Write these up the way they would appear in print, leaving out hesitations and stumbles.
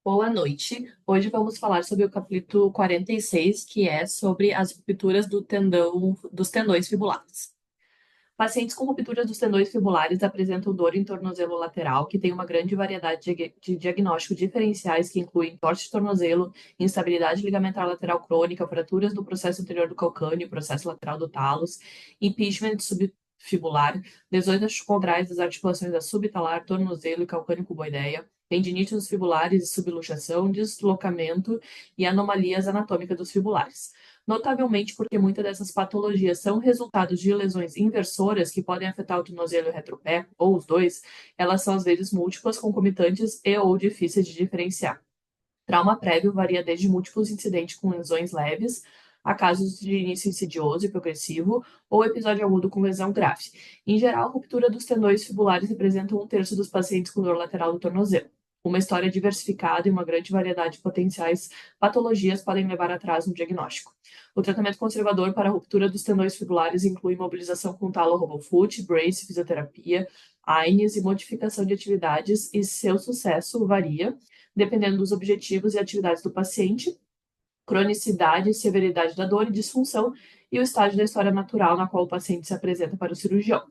Boa noite. Hoje vamos falar sobre o capítulo 46, que é sobre as rupturas dos tendões fibulares. Pacientes com rupturas dos tendões fibulares apresentam dor em tornozelo lateral, que tem uma grande variedade de diagnósticos diferenciais que incluem torte de tornozelo, instabilidade ligamentar lateral crônica, fraturas do processo anterior do calcâneo, processo lateral do talos, impingement subfibular, lesões das condrais das articulações da subtalar, tornozelo e calcâneo cuboideia, tendinite dos fibulares e subluxação, deslocamento e anomalias anatômicas dos fibulares. Notavelmente porque muitas dessas patologias são resultados de lesões inversoras que podem afetar o tornozelo e o retropé, ou os dois, elas são às vezes múltiplas, concomitantes e ou difíceis de diferenciar. Trauma prévio varia desde múltiplos incidentes com lesões leves, a casos de início insidioso e progressivo, ou episódio agudo com lesão grave. Em geral, a ruptura dos tendões fibulares representa um terço dos pacientes com dor lateral do tornozelo. Uma história diversificada e uma grande variedade de potenciais patologias podem levar atrás no diagnóstico. O tratamento conservador para a ruptura dos tendões fibulares inclui mobilização com talo robofoot, brace, fisioterapia, AINES e modificação de atividades, e seu sucesso varia dependendo dos objetivos e atividades do paciente, cronicidade e severidade da dor e disfunção e o estágio da história natural na qual o paciente se apresenta para o cirurgião.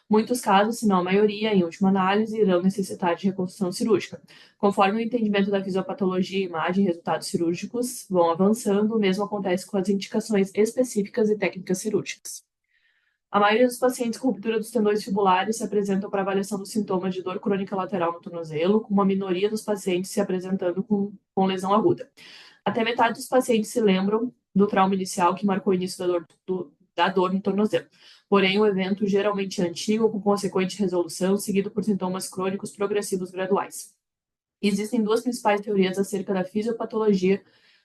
Muitos casos, se não a maioria, em última análise, irão necessitar de reconstrução cirúrgica. Conforme o entendimento da fisiopatologia, imagem e resultados cirúrgicos vão avançando, o mesmo acontece com as indicações específicas e técnicas cirúrgicas. A maioria dos pacientes com ruptura dos tendões fibulares se apresentam para avaliação dos sintomas de dor crônica lateral no tornozelo, com uma minoria dos pacientes se apresentando com lesão aguda. Até metade dos pacientes se lembram do trauma inicial que marcou o início da dor no tornozelo. Porém, o evento geralmente é antigo, com consequente resolução, seguido por sintomas crônicos progressivos graduais. Existem duas principais teorias acerca da fisiopatologia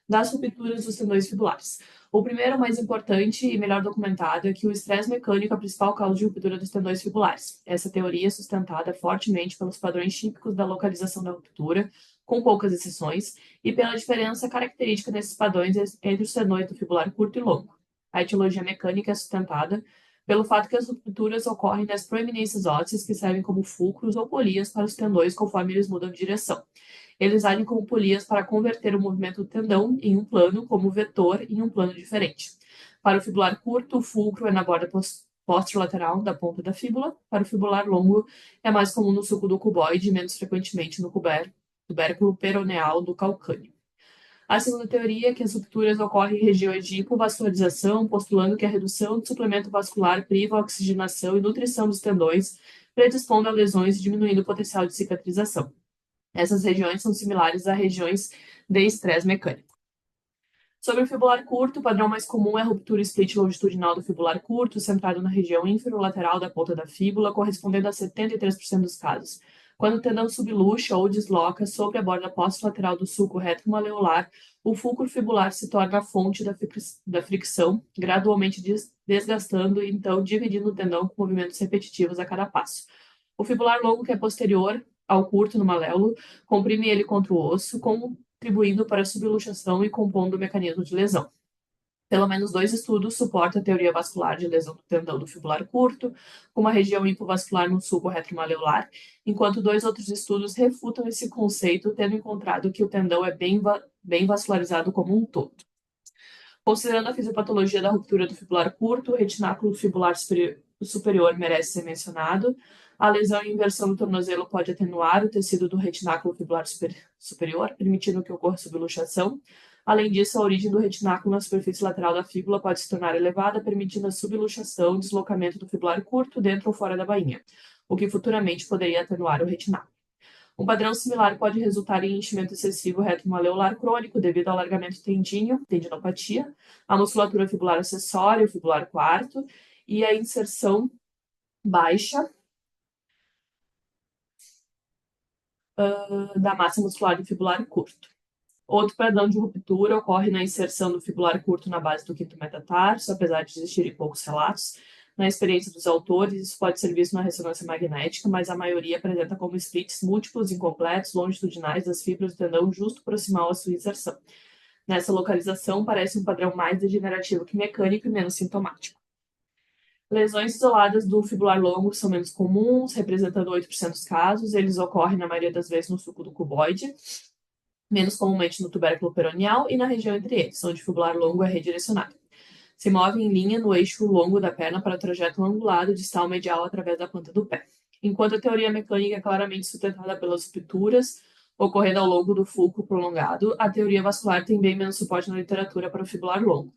das rupturas dos tendões fibulares. O primeiro, mais importante e melhor documentado, é que o estresse mecânico é a principal causa de ruptura dos tendões fibulares. Essa teoria é sustentada fortemente pelos padrões típicos da localização da ruptura, com poucas exceções, e pela diferença característica desses padrões entre os tendões do fibular curto e longo. A etiologia mecânica é sustentada pelo fato que as rupturas ocorrem nas proeminências ósseas que servem como fulcros ou polias para os tendões conforme eles mudam de direção. Eles agem como polias para converter o movimento do tendão em um plano, como vetor, em um plano diferente. Para o fibular curto, o fulcro é na borda posterolateral da ponta da fíbula. Para o fibular longo, é mais comum no sulco do cuboide e menos frequentemente no tubérculo peroneal do calcâneo. A segunda teoria é que as rupturas ocorrem em regiões de hipovascularização, postulando que a redução de suplemento vascular priva a oxigenação e nutrição dos tendões, predispondo a lesões e diminuindo o potencial de cicatrização. Essas regiões são similares a regiões de estresse mecânico. Sobre o fibular curto, o padrão mais comum é a ruptura split longitudinal do fibular curto, centrado na região inferolateral da ponta da fíbula, correspondendo a 73% dos casos. Quando o tendão subluxa ou desloca sobre a borda posterolateral do sulco retromaleolar, o fulcro fibular se torna a fonte da fricção, gradualmente desgastando e então dividindo o tendão com movimentos repetitivos a cada passo. O fibular longo, que é posterior ao curto no maléolo, comprime ele contra o osso, contribuindo para a subluxação e compondo o mecanismo de lesão. Pelo menos dois estudos suportam a teoria vascular de lesão do tendão do fibular curto, com uma região hipovascular no sulco retromaleolar, enquanto dois outros estudos refutam esse conceito, tendo encontrado que o tendão é bem vascularizado como um todo. Considerando a fisiopatologia da ruptura do fibular curto, o retináculo fibular superior merece ser mencionado. A lesão e inversão do tornozelo pode atenuar o tecido do retináculo fibular superior, permitindo que ocorra subluxação. Além disso, a origem do retináculo na superfície lateral da fíbula pode se tornar elevada, permitindo a subluxação e deslocamento do fibular curto dentro ou fora da bainha, o que futuramente poderia atenuar o retináculo. Um padrão similar pode resultar em enchimento excessivo retromaleolar crônico devido ao alargamento tendíneo, tendinopatia, a musculatura fibular acessória, o fibular quarto, e a inserção baixa da massa muscular do fibular curto. Outro padrão de ruptura ocorre na inserção do fibular curto na base do quinto metatarso, apesar de existirem poucos relatos. Na experiência dos autores, isso pode ser visto na ressonância magnética, mas a maioria apresenta como splits múltiplos, incompletos, longitudinais das fibras do tendão justo proximal à sua inserção. Nessa localização, parece um padrão mais degenerativo que mecânico e menos sintomático. Lesões isoladas do fibular longo são menos comuns, representando 8% dos casos. Eles ocorrem, na maioria das vezes, no sulco do cuboide. menos comumente no tubérculo peroneal e na região entre eles, onde o fibular longo é redirecionado. Se move em linha no eixo longo da perna para o trajeto angulado distal medial através da planta do pé. Enquanto a teoria mecânica é claramente sustentada pelas rupturas ocorrendo ao longo do fulcro prolongado, a teoria vascular tem bem menos suporte na literatura para o fibular longo.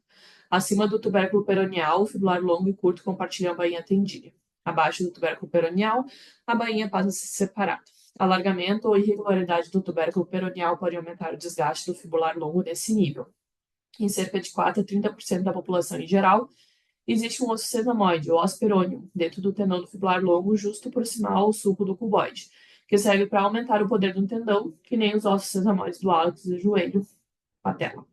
Acima do tubérculo peroneal, o fibular longo e curto compartilham a bainha tendínea. Abaixo do tubérculo peroneal, a bainha passa a se separar. Alargamento ou irregularidade do tubérculo peroneal pode aumentar o desgaste do fibular longo nesse nível. Em cerca de 4 a 30% da população em geral, existe um osso sesamoide, o osso perôneo, dentro do tendão do fibular longo, justo proximal ao sulco do cuboide, que serve para aumentar o poder do tendão, que nem os ossos sesamoides do hálux do joelho, patela.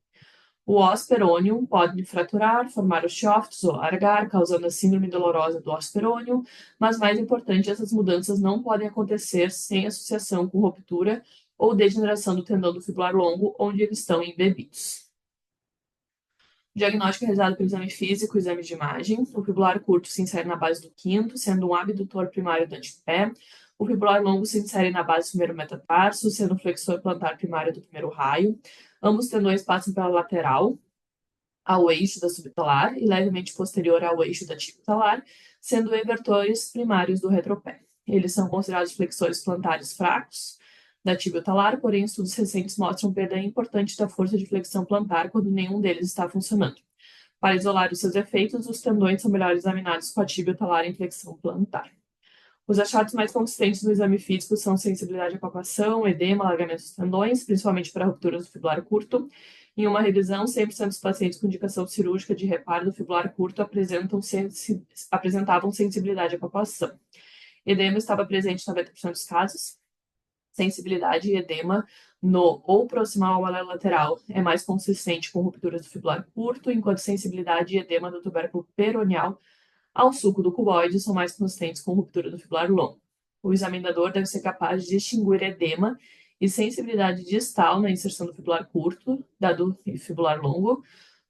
O osso perôneo pode fraturar, formar osteófitos ou alargar, causando a síndrome dolorosa do osso perôneo, mas mais importante, essas mudanças não podem acontecer sem associação com ruptura ou degeneração do tendão do fibular longo, onde eles estão embebidos. O diagnóstico é realizado pelo exame físico e exame de imagem. O fibular curto se insere na base do quinto, sendo um abdutor primário do antepé. O fibular longo se insere na base do primeiro metatarso, sendo o flexor plantar primário do primeiro raio. Ambos os tendões passam pela lateral ao eixo da subtalar e levemente posterior ao eixo da tibiotalar, sendo evertores primários do retropé. Eles são considerados flexores plantares fracos da tibiotalar, porém estudos recentes mostram perda importante da força de flexão plantar quando nenhum deles está funcionando. Para isolar os seus efeitos, os tendões são melhor examinados com a tibiotalar em flexão plantar. Os achados mais consistentes no exame físico são sensibilidade à palpação, edema, alargamento dos tendões, principalmente para rupturas do fibular curto. Em uma revisão, 100% dos pacientes com indicação cirúrgica de reparo do fibular curto apresentavam sensibilidade à palpação. Edema estava presente em 90% dos casos. Sensibilidade e edema no ou proximal ou lateral é mais consistente com rupturas do fibular curto, enquanto sensibilidade e edema do tubérculo peroneal ao sulco do cuboide são mais consistentes com ruptura do fibular longo. O examinador deve ser capaz de distinguir edema e sensibilidade distal na inserção do fibular curto, da do fibular longo,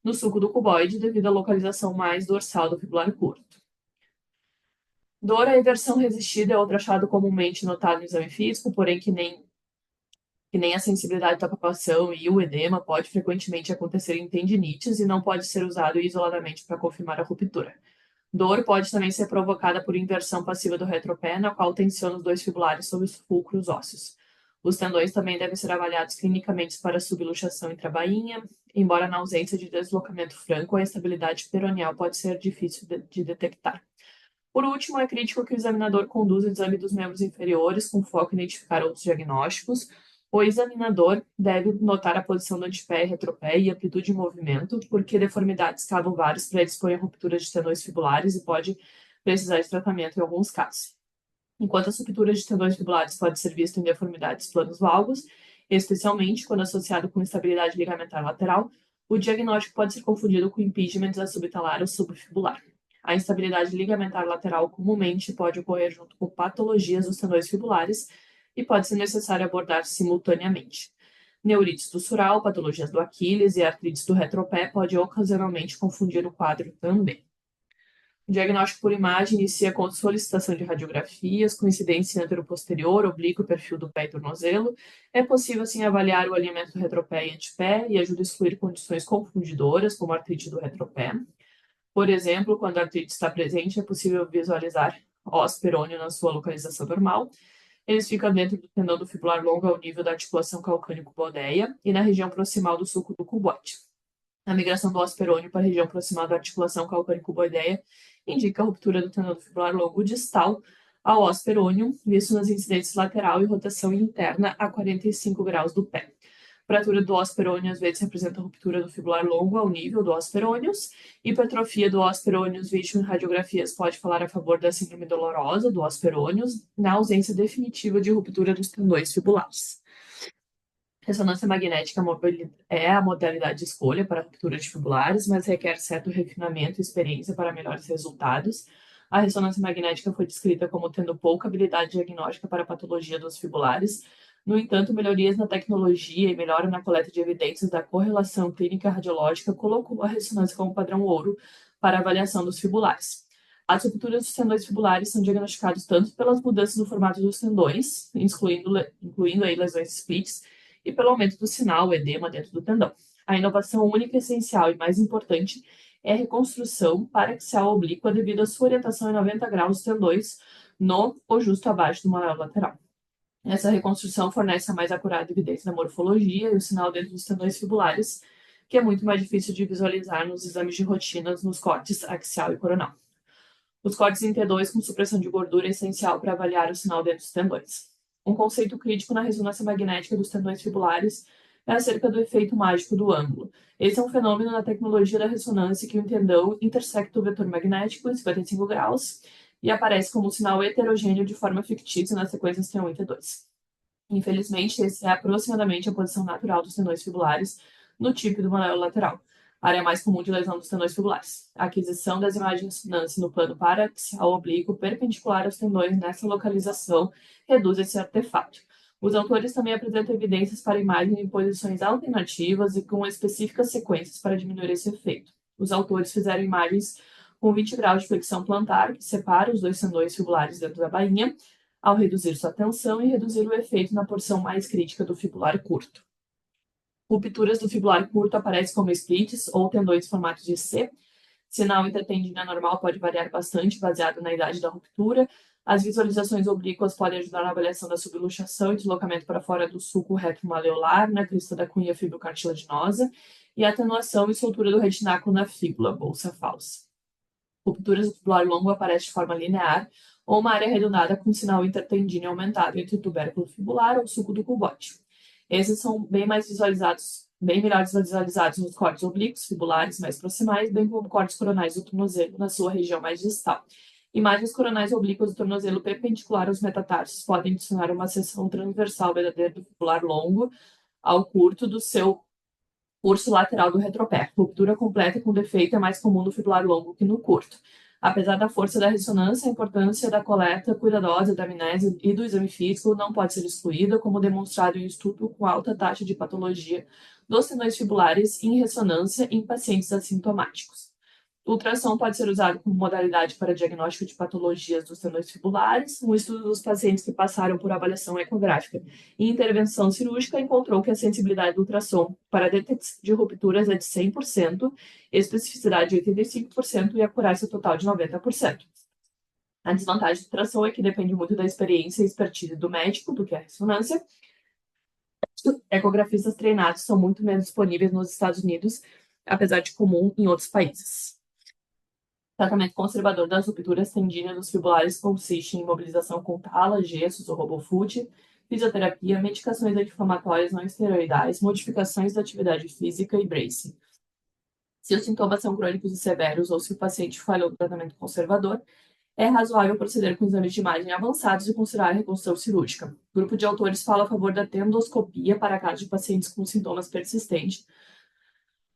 no sulco do cuboide, devido à localização mais dorsal do fibular curto. Dor à inversão resistida é outro achado comumente notado no exame físico, porém que nem a sensibilidade da palpação e o edema pode frequentemente acontecer em tendinites e não pode ser usado isoladamente para confirmar a ruptura. Dor pode também ser provocada por inversão passiva do retropé, na qual tensiona os dois fibulares sobre os fulcros ósseos. Os tendões também devem ser avaliados clinicamente para subluxação intrabainha, embora na ausência de deslocamento franco, a estabilidade peroneal pode ser difícil de detectar. Por último, é crítico que o examinador conduza o exame dos membros inferiores com foco em identificar outros diagnósticos. O examinador deve notar a posição do antepé e retropé e amplitude de movimento, porque deformidades cavam vários predisporem a rupturas de tendões fibulares e pode precisar de tratamento em alguns casos. Enquanto as rupturas de tendões fibulares podem ser vistas em deformidades planos valgos, especialmente quando associado com instabilidade ligamentar lateral, o diagnóstico pode ser confundido com impingement da subtalar ou subfibular. A instabilidade ligamentar lateral comumente pode ocorrer junto com patologias dos tendões fibulares e pode ser necessário abordar simultaneamente. Neurite estrutural, patologias do Aquiles e artrite do retropé pode ocasionalmente confundir o quadro também. O diagnóstico por imagem inicia com solicitação de radiografias, coincidência anteroposterior, oblíquo e perfil do pé e tornozelo. É possível, assim, avaliar o alinhamento do retropé e antepé e ajuda a excluir condições confundidoras, como a artrite do retropé. Por exemplo, quando a artrite está presente, é possível visualizar osso perôneo na sua localização normal. Eles ficam dentro do tendão do fibular longo ao nível da articulação calcâneo-cuboideia e na região proximal do sulco do cuboide. A migração do osso perôneo para a região proximal da articulação calcâneo-cuboideia indica a ruptura do tendão do fibular longo distal ao osso perôneo, visto nas incidências lateral e rotação interna a 45 graus do pé. Fratura do osso perôneo às vezes representa a ruptura do fibular longo ao nível do osso perôneus. Hipertrofia do osso perôneus vítima em radiografias pode falar a favor da síndrome dolorosa do osso perôneus, na ausência definitiva de ruptura dos tendões fibulares. Ressonância magnética é a modalidade de escolha para a ruptura de fibulares, mas requer certo refinamento e experiência para melhores resultados. A ressonância magnética foi descrita como tendo pouca habilidade diagnóstica para a patologia dos fibulares. No entanto, melhorias na tecnologia e melhora na coleta de evidências da correlação clínica radiológica colocou a ressonância como padrão ouro para a avaliação dos fibulares. As rupturas dos tendões fibulares são diagnosticadas tanto pelas mudanças no formato dos tendões, incluindo aí lesões splits, e pelo aumento do sinal, o edema dentro do tendão. A inovação única, essencial e mais importante é a reconstrução paraxial oblíqua devido à sua orientação em 90 graus dos tendões no ou justo abaixo do manual lateral. Essa reconstrução fornece a mais acurada evidência da morfologia e o sinal dentro dos tendões fibulares, que é muito mais difícil de visualizar nos exames de rotina nos cortes axial e coronal. Os cortes em T2 com supressão de gordura é essencial para avaliar o sinal dentro dos tendões. Um conceito crítico na ressonância magnética dos tendões fibulares é acerca do efeito mágico do ângulo. Esse é um fenômeno na tecnologia da ressonância que o tendão intersecta o vetor magnético em 55 graus e aparece como um sinal heterogêneo de forma fictícia nas sequências T1 e T2. Infelizmente, essa é aproximadamente a posição natural dos tendões fibulares no tipo do manual lateral, área mais comum de lesão dos tendões fibulares. A aquisição das imagens de ressonância no plano paraxial oblíquo perpendicular aos tendões nessa localização reduz esse artefato. Os autores também apresentam evidências para imagens em posições alternativas e com específicas sequências para diminuir esse efeito. Os autores fizeram imagens com 20 graus de flexão plantar, que separa os dois tendões fibulares dentro da bainha, ao reduzir sua tensão e reduzir o efeito na porção mais crítica do fibular curto. Rupturas do fibular curto aparecem como splits ou tendões formatos de C. Sinal intertendina normal pode variar bastante, baseado na idade da ruptura. As visualizações oblíquas podem ajudar na avaliação da subluxação e deslocamento para fora do sulco retromaleolar, na crista da cunha fibrocartilaginosa, e atenuação e soltura do retináculo na fíbula, bolsa falsa. Rupturas do fibular longo aparecem de forma linear ou uma área arredondada com sinal intertendíneo aumentado entre o tubérculo fibular ou o sulco do cubote. Esses são bem melhores visualizados nos cortes oblíquos, fibulares mais proximais, bem como cortes coronais do tornozelo na sua região mais distal. Imagens coronais oblíquas do tornozelo perpendicular aos metatarsos podem adicionar uma seção transversal verdadeira do fibular longo ao curto do seu curso lateral do retropé. Ruptura completa com defeito é mais comum no fibular longo que no curto. Apesar da força da ressonância, a importância da coleta cuidadosa da amnésia e do exame físico não pode ser excluída, como demonstrado em um estudo com alta taxa de patologia dos tendões fibulares em ressonância em pacientes assintomáticos. O ultrassom pode ser usado como modalidade para diagnóstico de patologias dos tendões fibulares. Um estudo dos pacientes que passaram por avaliação ecográfica e intervenção cirúrgica encontrou que a sensibilidade do ultrassom para a detecção de rupturas é de 100%, especificidade de 85% e acurácia total de 90%. A desvantagem do ultrassom é que depende muito da experiência e expertise do médico, do que a ressonância. Ecografistas treinados são muito menos disponíveis nos Estados Unidos, apesar de comum em outros países. Tratamento conservador das rupturas tendíneas dos fibulares consiste em imobilização com tala, gessos ou robofoot, fisioterapia, medicações anti-inflamatórias não esteroidais, modificações da atividade física e bracing. Se os sintomas são crônicos e severos ou se o paciente falhou no tratamento conservador, é razoável proceder com exames de imagem avançados e considerar a reconstrução cirúrgica. O grupo de autores fala a favor da tendoscopia para casos de pacientes com sintomas persistentes,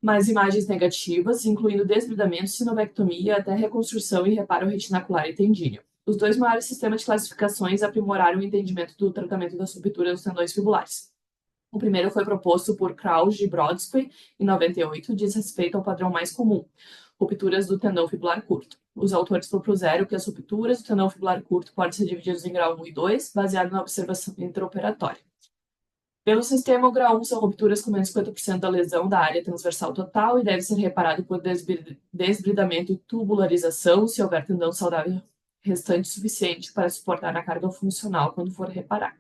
mas imagens negativas, incluindo desbridamento, sinovectomia, até reconstrução e reparo retinacular e tendíneo. Os dois maiores sistemas de classificações aprimoraram o entendimento do tratamento das rupturas dos tendões fibulares. O primeiro foi proposto por Krauss e Brodsky, em 98, diz respeito ao padrão mais comum, rupturas do tendão fibular curto. Os autores propuseram que as rupturas do tendão fibular curto podem ser divididas em grau 1 e 2, baseado na observação intraoperatória. Pelo sistema, o grau 1 são rupturas com menos de 50% da lesão da área transversal total e deve ser reparado por desbridamento e tubularização se houver tendão saudável restante suficiente para suportar a carga funcional quando for reparado.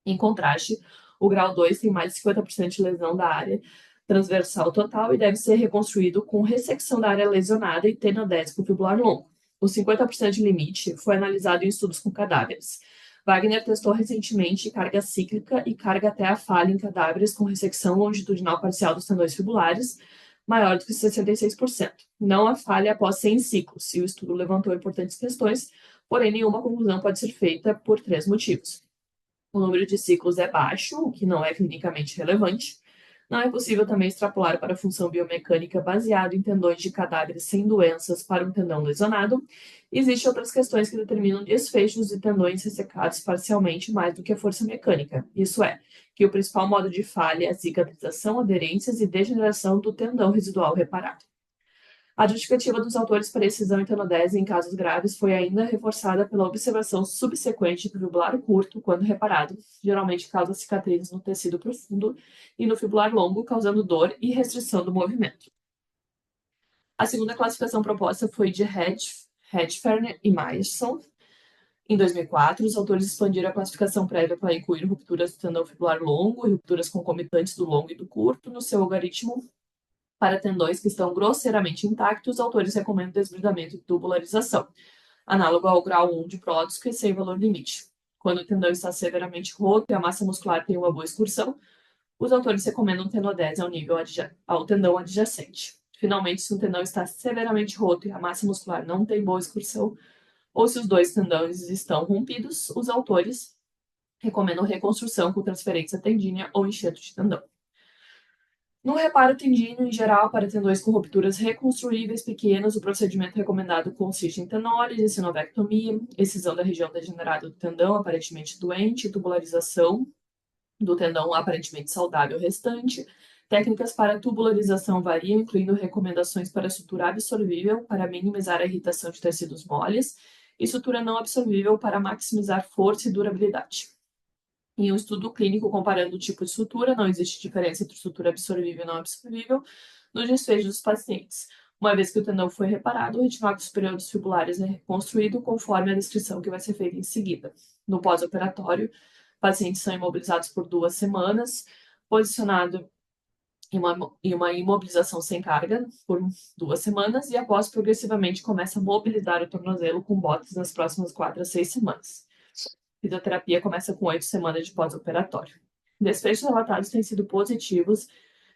Em contraste, o grau 2 tem mais de 50% de lesão da área transversal total e deve ser reconstruído com ressecção da área lesionada e tenodésico fibular longo. O 50% de limite foi analisado em estudos com cadáveres. Wagner testou recentemente carga cíclica e carga até a falha em cadáveres com ressecção longitudinal parcial dos tendões fibulares, maior do que 66%. Não a falha após 100 ciclos, e o estudo levantou importantes questões, porém nenhuma conclusão pode ser feita por 3 motivos. O número de ciclos é baixo, o que não é clinicamente relevante. Não é possível também extrapolar para a função biomecânica baseada em tendões de cadáveres sem doenças para um tendão lesionado. Existem outras questões que determinam desfechos de tendões ressecados parcialmente mais do que a força mecânica. Isso é, que o principal modo de falha é a cicatrização, aderências e degeneração do tendão residual reparado. A justificativa dos autores para excisão em tenodese em casos graves foi ainda reforçada pela observação subsequente do fibular curto, quando reparado, geralmente causa cicatrizes no tecido profundo e no fibular longo, causando dor e restrição do movimento. A segunda classificação proposta foi de Hedgefern e Meyerson. Em 2004, os autores expandiram a classificação prévia para incluir rupturas do tendão fibular longo e rupturas concomitantes do longo e do curto no seu algoritmo. Para tendões que estão grosseiramente intactos, os autores recomendam desbridamento e tubularização, análogo ao grau 1 de Brodsky sem valor limite. Quando o tendão está severamente roto e a massa muscular tem uma boa excursão, os autores recomendam tenodese ao tendão adjacente. Finalmente, se o tendão está severamente roto e a massa muscular não tem boa excursão, ou se os dois tendões estão rompidos, os autores recomendam reconstrução com transferência tendínea ou enxerto de tendão. No reparo tendíneo, em geral, para tendões com rupturas reconstruíveis pequenas, o procedimento recomendado consiste em tenólise, sinovectomia, excisão da região degenerada do tendão, aparentemente doente, tubularização do tendão aparentemente saudável restante. Técnicas para tubularização variam, incluindo recomendações para sutura absorvível para minimizar a irritação de tecidos moles e sutura não absorvível para maximizar força e durabilidade. Em um estudo clínico comparando o tipo de sutura, não existe diferença entre sutura absorvível e não absorvível no desfecho dos pacientes. Uma vez que o tendão foi reparado, o retináculo superior dos fibulares é reconstruído conforme a descrição que vai ser feita em seguida. No pós-operatório, pacientes são imobilizados por 2 semanas, posicionado em uma imobilização sem carga por 2 semanas e após progressivamente começa a mobilizar o tornozelo com botas nas próximas 4 a 6 semanas. A fisioterapia começa com 8 semanas de pós-operatório. Desfechos relatados têm sido positivos,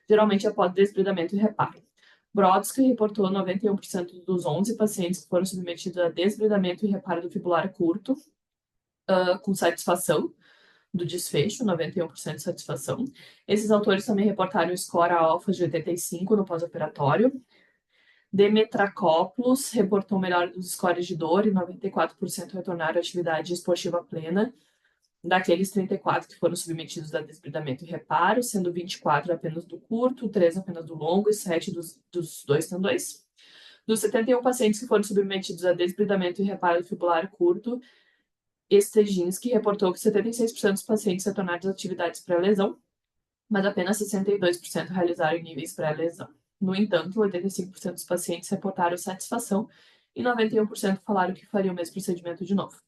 geralmente após desbridamento e reparo. Brodsky reportou 91% dos 11 pacientes que foram submetidos a desbridamento e reparo do fibular curto, com satisfação do desfecho, 91% de satisfação. Esses autores também reportaram score alfa de 85 no pós-operatório. Demetracopoulos reportou melhora dos scores de dor e 94% retornaram à atividade esportiva plena, daqueles 34 que foram submetidos a desbridamento e reparo, sendo 24 apenas do curto, 3 apenas do longo e 7 dos 2 tendões. Dos 71 pacientes que foram submetidos a desbridamento e reparo do fibular curto, Esteginski reportou que 76% dos pacientes retornaram às atividades pré-lesão, mas apenas 62% realizaram em níveis pré-lesão. No entanto, 85% dos pacientes reportaram satisfação e 91% falaram que fariam o mesmo procedimento de novo.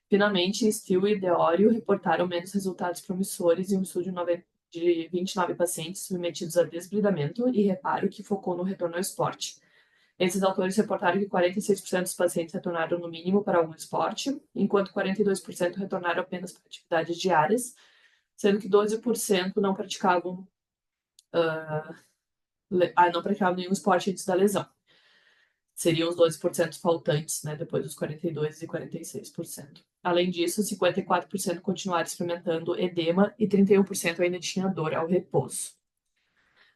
Finalmente, Steele e Deorio reportaram menos resultados promissores em um estudo de 29 pacientes submetidos a desbridamento e reparo que focou no retorno ao esporte. Esses autores reportaram que 46% dos pacientes retornaram no mínimo para algum esporte, enquanto 42% retornaram apenas para atividades diárias, sendo que 12% não praticavam nenhum esporte antes da lesão. Seriam os 12% faltantes, né, depois dos 42% e 46%. Além disso, 54% continuaram experimentando edema e 31% ainda tinha dor ao repouso.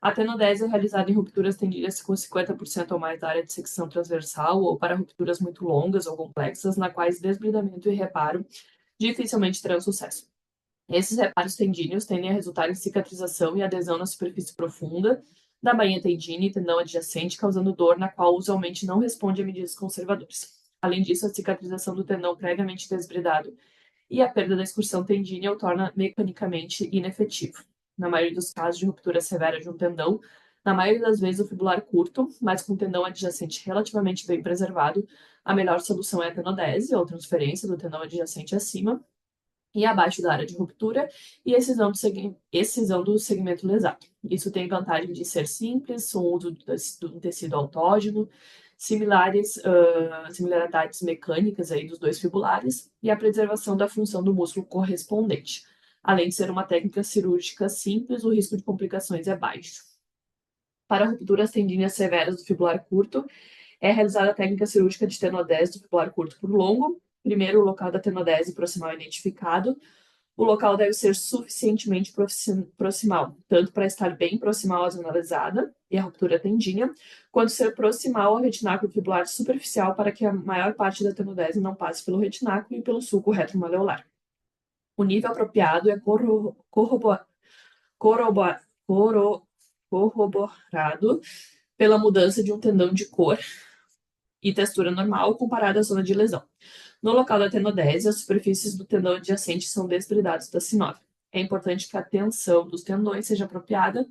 A tenodese é realizada em rupturas tendíneas com 50% ou mais da área de secção transversal ou para rupturas muito longas ou complexas, na quais desbridamento e reparo dificilmente terão sucesso. Esses reparos tendíneos tendem a resultar em cicatrização e adesão na superfície profunda da bainha tendínea e tendão adjacente, causando dor na qual usualmente não responde a medidas conservadoras. Além disso, a cicatrização do tendão previamente desbridado e a perda da excursão tendínea o torna mecanicamente inefetivo. Na maioria dos casos de ruptura severa de um tendão, na maioria das vezes o fibular curto, mas com o tendão adjacente relativamente bem preservado, a melhor solução é a tenodese, ou transferência do tendão adjacente acima e abaixo da área de ruptura, e excisão do segmento lesado. Isso tem vantagem de ser simples, o uso do tecido autógeno, similaridades mecânicas aí dos dois fibulares e a preservação da função do músculo correspondente. Além de ser uma técnica cirúrgica simples, o risco de complicações é baixo. Para rupturas tendíneas severas do fibular curto, é realizada a técnica cirúrgica de tenodese do fibular curto por longo. Primeiro, o local da tenodese proximal é identificado. O local deve ser suficientemente proximal, tanto para estar bem proximal à zona lesada e a ruptura tendínea, quanto ser proximal ao retináculo fibular superficial para que a maior parte da tenodese não passe pelo retináculo e pelo sulco retromaleolar. O nível apropriado é corroborado pela mudança de um tendão de cor e textura normal comparada à zona de lesão. No local da tenodese, as superfícies do tendão adjacente são desbridadas da sinóvia. É importante que a tensão dos tendões seja apropriada.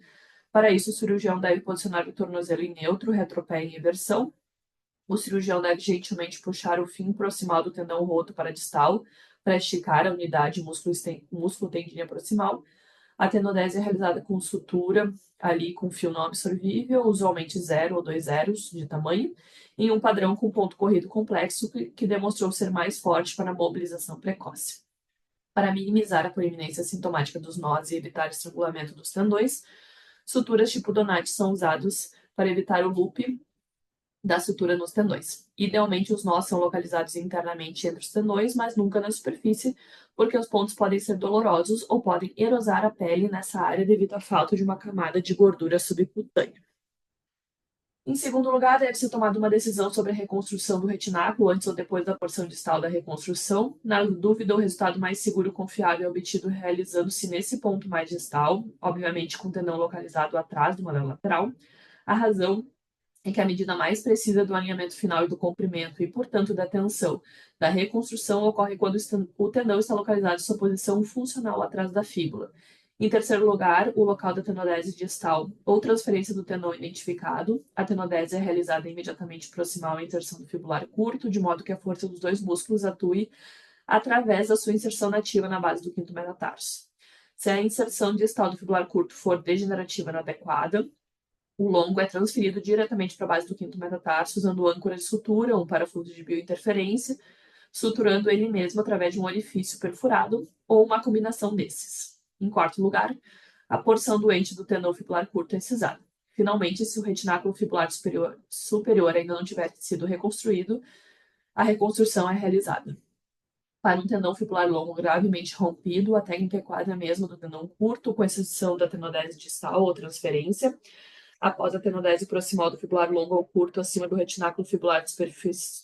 Para isso, o cirurgião deve posicionar o tornozelo em neutro, retropé em inversão. O cirurgião deve gentilmente puxar o fim proximal do tendão roto para distal, para esticar a unidade músculo-tendínea proximal. A tenodese é realizada com sutura, ali com fio não absorvível, usualmente 0 ou 2 zeros de tamanho, em um padrão com ponto corrido complexo que demonstrou ser mais forte para a mobilização precoce. Para minimizar a proeminência sintomática dos nós e evitar estrangulamento dos tendões, suturas tipo Donati são usados para evitar o loop da sutura nos tendões. Idealmente, os nós são localizados internamente entre os tendões, mas nunca na superfície, porque os pontos podem ser dolorosos ou podem erosar a pele nessa área devido à falta de uma camada de gordura subcutânea. Em segundo lugar, deve ser tomada uma decisão sobre a reconstrução do retináculo antes ou depois da porção distal da reconstrução. Na dúvida, o resultado mais seguro e confiável é obtido realizando-se nesse ponto mais distal, obviamente com o tendão localizado atrás do anel lateral. A razão é que a medida mais precisa do alinhamento final e do comprimento e, portanto, da tensão da reconstrução ocorre quando o tendão está localizado em sua posição funcional atrás da fíbula. Em terceiro lugar, o local da tenodese distal ou transferência do tendão identificado. A tenodese é realizada imediatamente proximal à inserção do fibular curto, de modo que a força dos dois músculos atue através da sua inserção nativa na base do quinto metatarso. Se a inserção distal do fibular curto for degenerativa inadequada, o longo é transferido diretamente para a base do quinto metatarso usando âncora de sutura, um parafuso de biointerferência, suturando ele mesmo através de um orifício perfurado ou uma combinação desses. Em quarto lugar, a porção doente do tendão fibular curto é incisada. Finalmente, se o retináculo fibular superior ainda não tiver sido reconstruído, a reconstrução é realizada. Para um tendão fibular longo gravemente rompido, a técnica é quase a mesma do tendão curto, com exceção da tenodese distal ou transferência. Após a tenodese proximal do fibular longo ou curto acima do retináculo fibular de superfície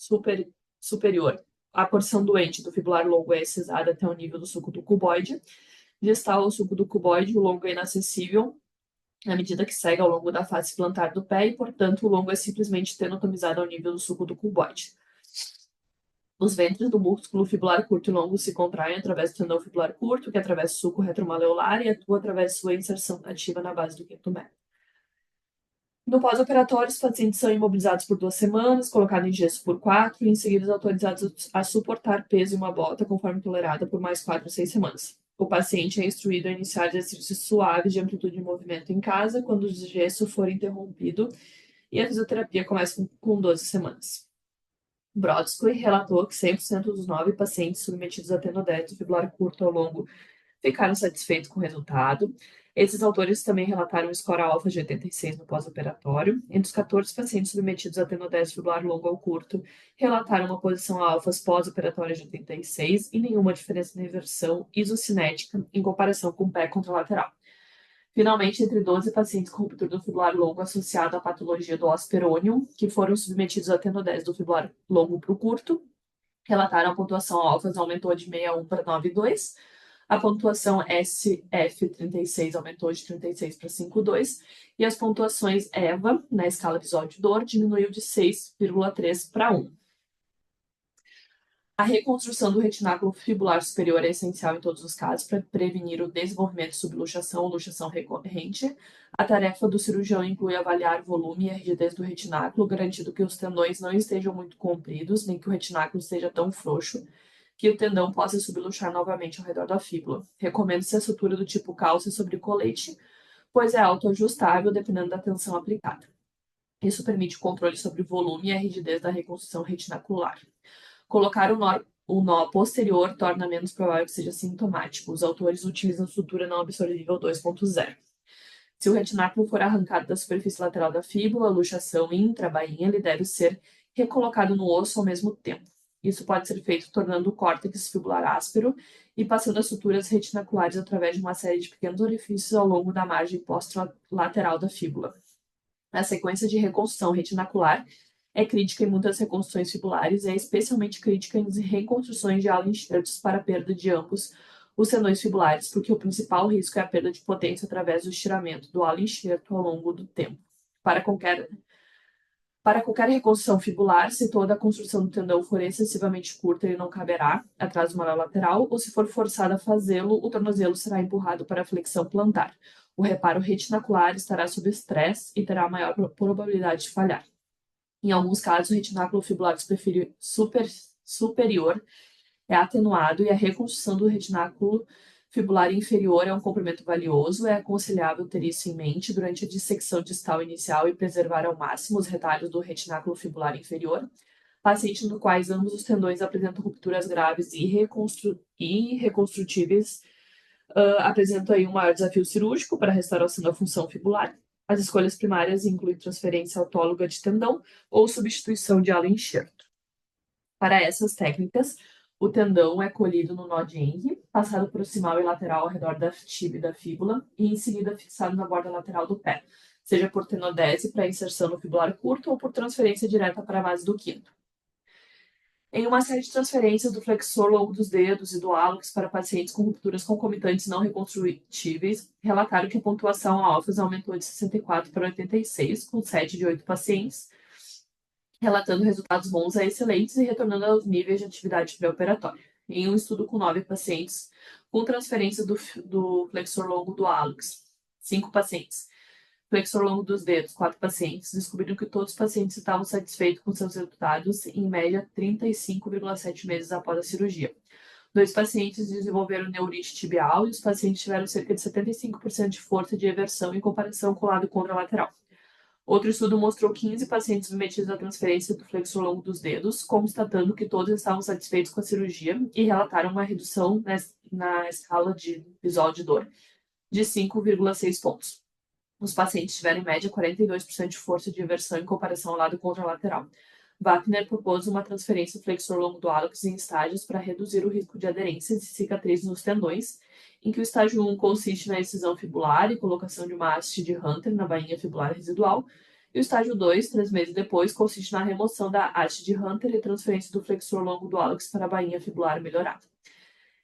superior, a porção doente do fibular longo é excisada até o nível do sulco do cuboide. Distal ao sulco do cuboide, o longo é inacessível à medida que segue ao longo da face plantar do pé e, portanto, o longo é simplesmente tenotomizado ao nível do sulco do cuboide. Os ventres do músculo fibular curto e longo se contraem através do tendão fibular curto, que atravessa o sulco retromaleolar e atua através de sua inserção ativa na base do quinto médio. No pós-operatório, os pacientes são imobilizados por 2 semanas, colocados em gesso por 4 e em seguida autorizados a suportar peso em uma bota conforme tolerada por mais 4 a 6 semanas. O paciente é instruído a iniciar exercícios suaves de amplitude de movimento em casa quando o gesso for interrompido e a fisioterapia começa com 12 semanas. Brodsky relatou que 100% dos 9 pacientes submetidos a tenodese fibular curto ou longo ficaram satisfeitos com o resultado. Esses autores também relataram score alfa de 86 no pós-operatório. Entre os 14 pacientes submetidos a tenodese fibular longo ou curto, relataram uma posição alfa pós-operatória de 86 e nenhuma diferença na inversão isocinética em comparação com o pé contralateral. Finalmente, entre 12 pacientes com ruptura do fibular longo associado à patologia do osperônio, que foram submetidos a tenodese do fibular longo para o curto, relataram a pontuação alfa aumentou de 61 para 9,2. A pontuação SF36 aumentou de 36 para 5,2 e as pontuações EVA, na escala visual de dor, diminuiu de 6,3 para 1. A reconstrução do retináculo fibular superior é essencial em todos os casos para prevenir o desenvolvimento de subluxação ou luxação recorrente. A tarefa do cirurgião inclui avaliar volume e a rigidez do retináculo, garantindo que os tendões não estejam muito compridos, nem que o retináculo esteja tão frouxo que o tendão possa subluxar novamente ao redor da fíbula. Recomenda-se a sutura do tipo calça sobre colete, pois é autoajustável dependendo da tensão aplicada. Isso permite o controle sobre o volume e a rigidez da reconstrução retinacular. Colocar o nó posterior torna menos provável que seja sintomático. Os autores utilizam sutura não absorvível 2.0. Se o retináculo for arrancado da superfície lateral da fíbula, a luxação intrabainha, ele deve ser recolocado no osso ao mesmo tempo. Isso pode ser feito tornando o córtex fibular áspero e passando as suturas retinaculares através de uma série de pequenos orifícios ao longo da margem posterolateral da fíbula. A sequência de reconstrução retinacular é crítica em muitas reconstruções fibulares e é especialmente crítica em reconstruções de ala-enxertos para a perda de ambos os tendões fibulares, porque o principal risco é a perda de potência através do estiramento do ala-enxerto ao longo do tempo. Para qualquer Para qualquer reconstrução fibular, se toda a construção do tendão for excessivamente curta, ele não caberá atrás do malhar lateral, ou se for forçado a fazê-lo, o tornozelo será empurrado para a flexão plantar. O reparo retinacular estará sob estresse e terá maior probabilidade de falhar. Em alguns casos, o retináculo fibular superior é atenuado e a reconstrução do retináculo fibular inferior é um comprimento valioso. É aconselhável ter isso em mente durante a dissecção distal inicial e preservar ao máximo os retalhos do retináculo fibular inferior. Pacientes no quais ambos os tendões apresentam rupturas graves e reconstrutíveis apresentam aí um maior desafio cirúrgico para a restauração da função fibular. As escolhas primárias incluem transferência autóloga de tendão ou substituição de ala enxerto. Para essas técnicas, o tendão é colhido no nó de Henry, passado proximal e lateral ao redor da tíbia e da fíbula e em seguida fixado na borda lateral do pé, seja por tenodese para inserção no fibular curto ou por transferência direta para a base do quinto. Em uma série de transferências do flexor longo dos dedos e do hálux para pacientes com rupturas concomitantes não reconstrutíveis, relataram que a pontuação alfas aumentou de 64 para 86, com 7 de 8 pacientes, relatando resultados bons a excelentes e retornando aos níveis de atividade pré-operatória. Em um estudo com 9 pacientes, com transferência do flexor longo do hálux, 5 pacientes, flexor longo dos dedos, 4 pacientes, descobriram que todos os pacientes estavam satisfeitos com seus resultados, em média 35,7 meses após a cirurgia. 2 pacientes desenvolveram neurite tibial e os pacientes tiveram cerca de 75% de força de eversão em comparação com o lado contralateral. Outro estudo mostrou 15 pacientes submetidos à transferência do flexor longo dos dedos, constatando que todos estavam satisfeitos com a cirurgia e relataram uma redução na escala de visual de dor de 5,6 pontos. Os pacientes tiveram em média 42% de força de eversão em comparação ao lado contralateral. Wapner propôs uma transferência do flexor longo do hálux em estágios para reduzir o risco de aderências e cicatrizes nos tendões, em que o estágio 1 consiste na excisão fibular e colocação de uma haste de Hunter na bainha fibular residual, e o estágio 2, 3 meses depois, consiste na remoção da haste de Hunter e transferência do flexor longo do hálux para a bainha fibular melhorada.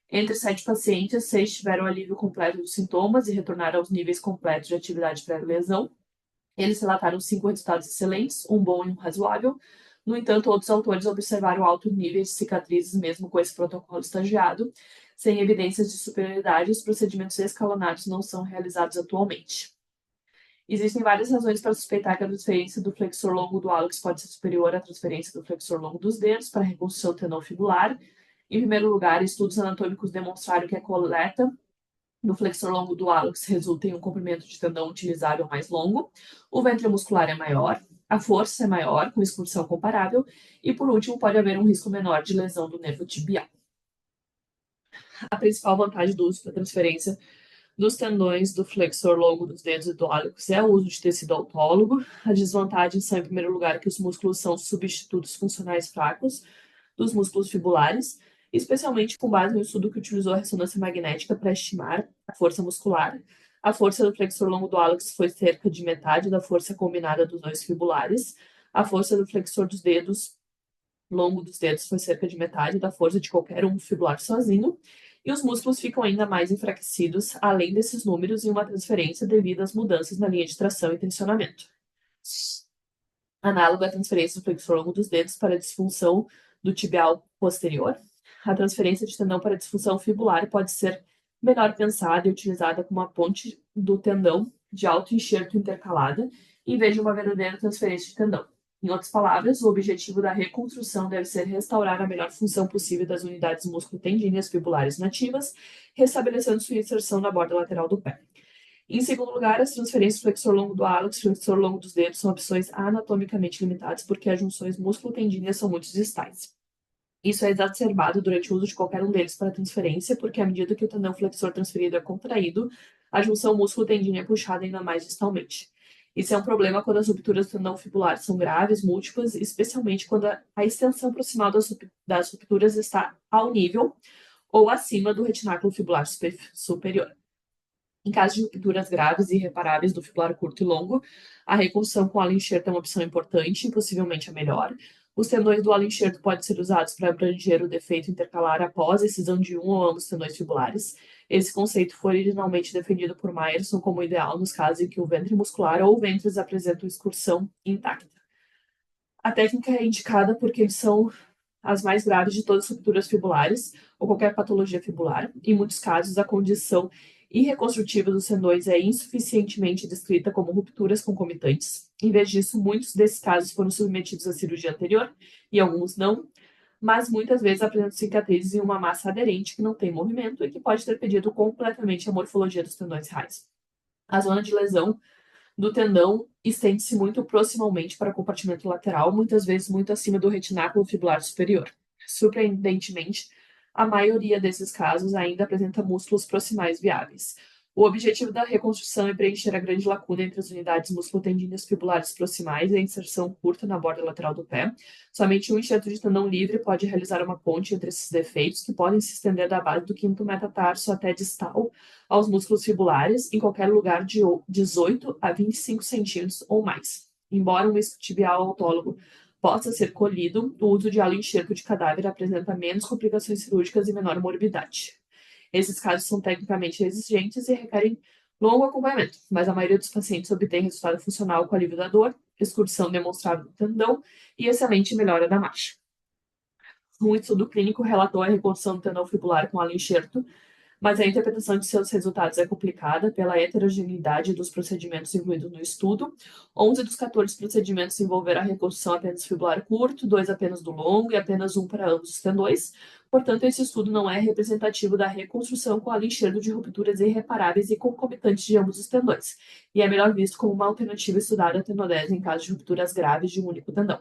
Entre 7 pacientes, 6 tiveram alívio completo dos sintomas e retornaram aos níveis completos de atividade pré-lesão. Eles relataram 5 resultados excelentes, um bom e um razoável. No entanto, outros autores observaram alto nível de cicatrizes mesmo com esse protocolo estagiado. Sem evidências de superioridade, os procedimentos escalonados não são realizados atualmente. Existem várias razões para suspeitar que a transferência do flexor longo do hálux pode ser superior à transferência do flexor longo dos dedos para a reconstrução do tendão fibular. Em primeiro lugar, estudos anatômicos demonstraram que a coleta do flexor longo do hálux resulta em um comprimento de tendão utilizável mais longo, o ventre muscular é maior, a força é maior, com excursão comparável, e por último pode haver um risco menor de lesão do nervo tibial. A principal vantagem do uso da transferência dos tendões do flexor longo dos dedos e do hálux é o uso de tecido autólogo. As desvantagens são, em primeiro lugar, que os músculos são substitutos funcionais fracos dos músculos fibulares, especialmente com base no estudo que utilizou a ressonância magnética para estimar a força muscular. A força do flexor longo do hálux foi cerca de metade da força combinada dos dois fibulares. A força do flexor dos dedos, longo dos dedos, foi cerca de metade da força de qualquer um fibular sozinho. E os músculos ficam ainda mais enfraquecidos, além desses números, em uma transferência devido às mudanças na linha de tração e tensionamento. Análogo à transferência do flexor longo dos dedos para a disfunção do tibial posterior, a transferência de tendão para a disfunção fibular pode ser melhor pensada e utilizada como uma ponte do tendão de alto enxerto intercalada, em vez de uma verdadeira transferência de tendão. Em outras palavras, o objetivo da reconstrução deve ser restaurar a melhor função possível das unidades músculo-tendíneas fibulares nativas, restabelecendo sua inserção na borda lateral do pé. Em segundo lugar, as transferências do flexor longo do hálux e flexor longo dos dedos são opções anatomicamente limitadas porque as junções músculo-tendíneas são muito distais. Isso é exacerbado durante o uso de qualquer um deles para transferência, porque à medida que o tendão flexor transferido é contraído, a junção músculo-tendínea é puxada ainda mais distalmente. Isso é um problema quando as rupturas do tendão fibular são graves, múltiplas, especialmente quando a extensão proximal das rupturas está ao nível ou acima do retináculo fibular superior. Em caso de rupturas graves e irreparáveis do fibular curto e longo, a reconstrução com ala enxerto é uma opção importante e possivelmente a melhor. Os tendões do ala enxerto podem ser usados para abranger o defeito intercalar após a excisão de um ou ambos tendões fibulares. Esse conceito foi originalmente defendido por Myerson como ideal nos casos em que o ventre muscular ou ventres apresentam excursão intacta. A técnica é indicada porque eles são as mais graves de todas as rupturas fibulares ou qualquer patologia fibular. Em muitos casos, a condição irreconstrutiva dos tendões é insuficientemente descrita como rupturas concomitantes. Em vez disso, muitos desses casos foram submetidos à cirurgia anterior e alguns não, mas muitas vezes apresentam cicatrizes em uma massa aderente que não tem movimento e que pode ter perdido completamente a morfologia dos tendões raiz. A zona de lesão do tendão estende-se muito proximalmente para o compartimento lateral, muitas vezes muito acima do retináculo fibular superior. Surpreendentemente, a maioria desses casos ainda apresenta músculos proximais viáveis. O objetivo da reconstrução é preencher a grande lacuna entre as unidades musculotendíneas fibulares proximais e a inserção curta na borda lateral do pé. Somente um enxerto de tendão livre pode realizar uma ponte entre esses defeitos, que podem se estender da base do quinto metatarso até distal aos músculos fibulares, em qualquer lugar de 18 a 25 centímetros ou mais. Embora um isquiotibial autólogo possa ser colhido, o uso de halo enxerto de cadáver apresenta menos complicações cirúrgicas e menor morbidade. Esses casos são tecnicamente exigentes e requerem longo acompanhamento, mas a maioria dos pacientes obtém resultado funcional com alívio da dor, excursão demonstrável do tendão e excelente melhora da marcha. Um estudo clínico relatou a reconstrução do tendão fibular com halo enxerto, mas a interpretação de seus resultados é complicada pela heterogeneidade dos procedimentos incluídos no estudo. 11 dos 14 procedimentos envolveram a reconstrução apenas fibular curto, 2 apenas do longo e apenas um para ambos os tendões. Portanto, esse estudo não é representativo da reconstrução com halo enxerto de rupturas irreparáveis e concomitantes de ambos os tendões, e é melhor visto como uma alternativa estudada à tenodese em caso de rupturas graves de um único tendão.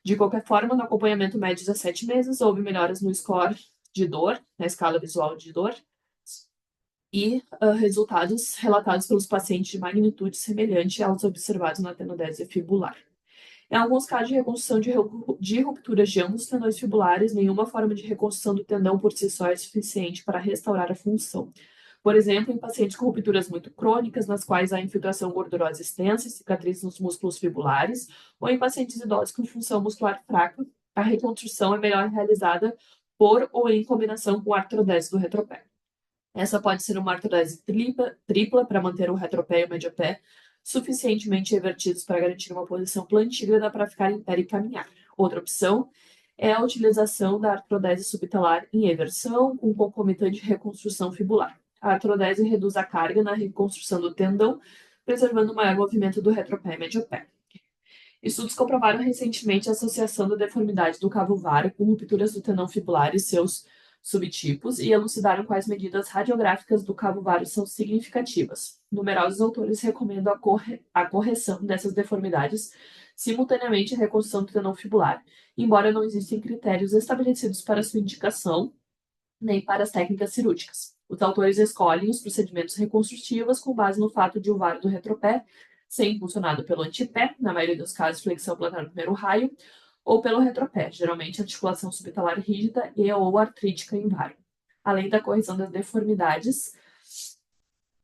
De qualquer forma, no acompanhamento médio de 17 meses, houve melhoras no score de dor, na escala visual de dor, e resultados relatados pelos pacientes de magnitude semelhante aos observados na tenodese fibular. Em alguns casos de reconstrução de rupturas de ambos os tendões fibulares, nenhuma forma de reconstrução do tendão por si só é suficiente para restaurar a função. Por exemplo, em pacientes com rupturas muito crônicas, nas quais há infiltração gordurosa extensa e cicatrizes nos músculos fibulares, ou em pacientes idosos com função muscular fraca, a reconstrução é melhor realizada por ou em combinação com a artrodese do retropé. Essa pode ser uma artrose tripla para manter o retropé e o mediopé suficientemente revertidos para garantir uma posição plantígrada para ficar em pé e caminhar. Outra opção é a utilização da artrodese subtalar em eversão com concomitante reconstrução fibular. A artrodese reduz a carga na reconstrução do tendão, preservando o maior movimento do retropé e mediopé. Estudos comprovaram recentemente a associação da deformidade do cavo varo com rupturas do tendão fibular e seus subtipos e elucidaram quais medidas radiográficas do cavo varo são significativas. Numerosos autores recomendam a correção dessas deformidades simultaneamente à reconstrução do tendão fibular, embora não existem critérios estabelecidos para sua indicação nem para as técnicas cirúrgicas. Os autores escolhem os procedimentos reconstrutivos com base no fato de o varo do retropé ser impulsionado pelo antepé, na maioria dos casos flexão plantar no primeiro raio, ou pelo retropé, geralmente articulação subtalar rígida e ou artrítica em varo. Além da correção das deformidades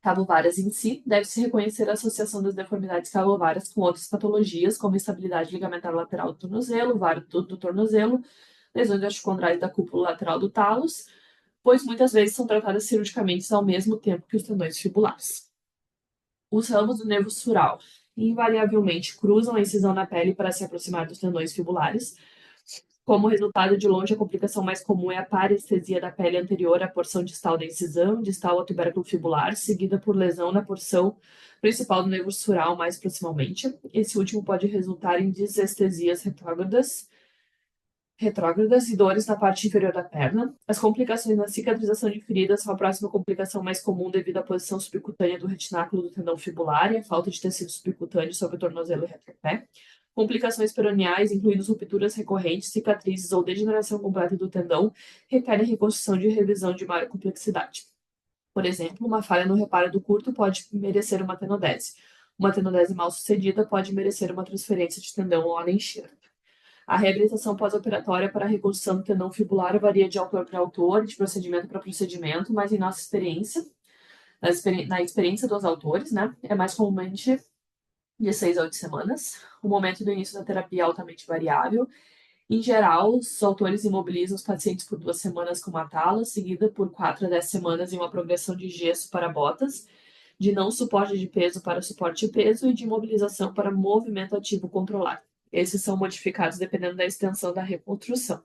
cavovárias em si, deve-se reconhecer a associação das deformidades cavovárias com outras patologias, como instabilidade ligamentar lateral do tornozelo, varo do tornozelo, lesões articondrais da cúpula lateral do talos, pois muitas vezes são tratadas cirurgicamente ao mesmo tempo que os tendões fibulares. Os ramos do nervo sural invariavelmente cruzam a incisão na pele para se aproximar dos tendões fibulares. Como resultado, de longe, a complicação mais comum é a parestesia da pele anterior à porção distal da incisão, distal ao tubérculo fibular, seguida por lesão na porção principal do nervo sural mais proximamente. Esse último pode resultar em disestesias retrógradas e dores na parte inferior da perna. As complicações na cicatrização de feridas são a próxima complicação mais comum devido à posição subcutânea do retináculo do tendão fibular e à falta de tecido subcutâneo sobre o tornozelo e retropé. Complicações peroniais, incluindo rupturas recorrentes, cicatrizes ou degeneração completa do tendão, requerem reconstrução de revisão de maior complexidade. Por exemplo, uma falha no reparo do curto pode merecer uma tenodese. Uma tenodese mal sucedida pode merecer uma transferência de tendão ou halo enxerto. A reabilitação pós-operatória para a reconstrução do tendão fibular varia de autor para autor, de procedimento para procedimento, mas em nossa experiência, na experiência dos autores, né, é mais comumente de 6 a 8 semanas. O momento do início da terapia é altamente variável. Em geral, os autores imobilizam os pacientes por 2 semanas com uma tala, seguida por 4 a 10 semanas em uma progressão de gesso para botas, de não suporte de peso para suporte de peso e de imobilização para movimento ativo controlado. Esses são modificados dependendo da extensão da reconstrução.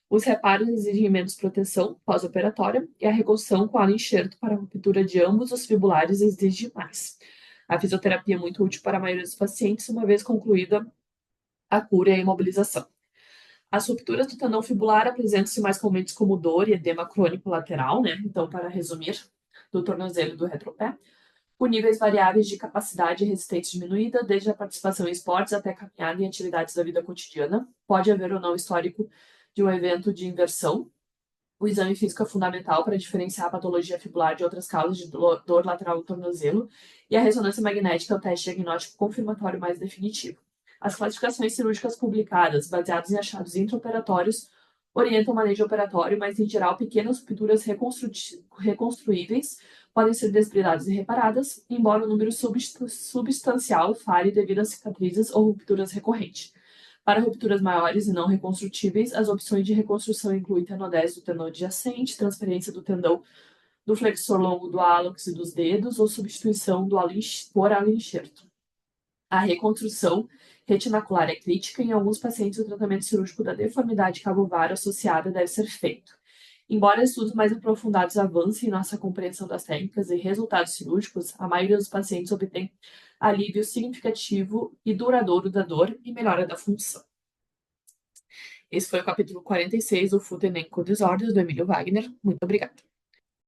Os reparos exigem menos proteção pós-operatória e a reconstrução com ala enxerto para a ruptura de ambos os fibulares exige mais. A fisioterapia é muito útil para a maioria dos pacientes, uma vez concluída a cura e a imobilização. As rupturas do tendão fibular apresentam-se mais comumente como dor e edema crônico lateral, né? Então, para resumir, do tornozelo e do retropé, por níveis variáveis de capacidade e resistência diminuída, desde a participação em esportes até a caminhada em atividades da vida cotidiana. Pode haver ou não histórico de um evento de inversão. O exame físico é fundamental para diferenciar a patologia fibular de outras causas de dor lateral do tornozelo, e a ressonância magnética é o teste diagnóstico confirmatório mais definitivo. As classificações cirúrgicas publicadas, baseadas em achados intraoperatórios, orientam o manejo operatório, mas, em geral, pequenas rupturas reconstruíveis podem ser desbridadas e reparadas, embora o número substancial fale devido a cicatrizes ou rupturas recorrentes. Para rupturas maiores e não reconstrutíveis, as opções de reconstrução incluem tenodese do tendão adjacente, transferência do tendão do flexor longo do hálux e dos dedos ou substituição por ala enxerto. A reconstrução retinacular é crítica e, em alguns pacientes, o tratamento cirúrgico da deformidade cabovar associada deve ser feito. Embora estudos mais aprofundados avancem em nossa compreensão das técnicas e resultados cirúrgicos, a maioria dos pacientes obtém alívio significativo e duradouro da dor e melhora da função. Esse foi o capítulo 46 do Foot and Ankle Disorders, do Emílio Wagner. Muito obrigada.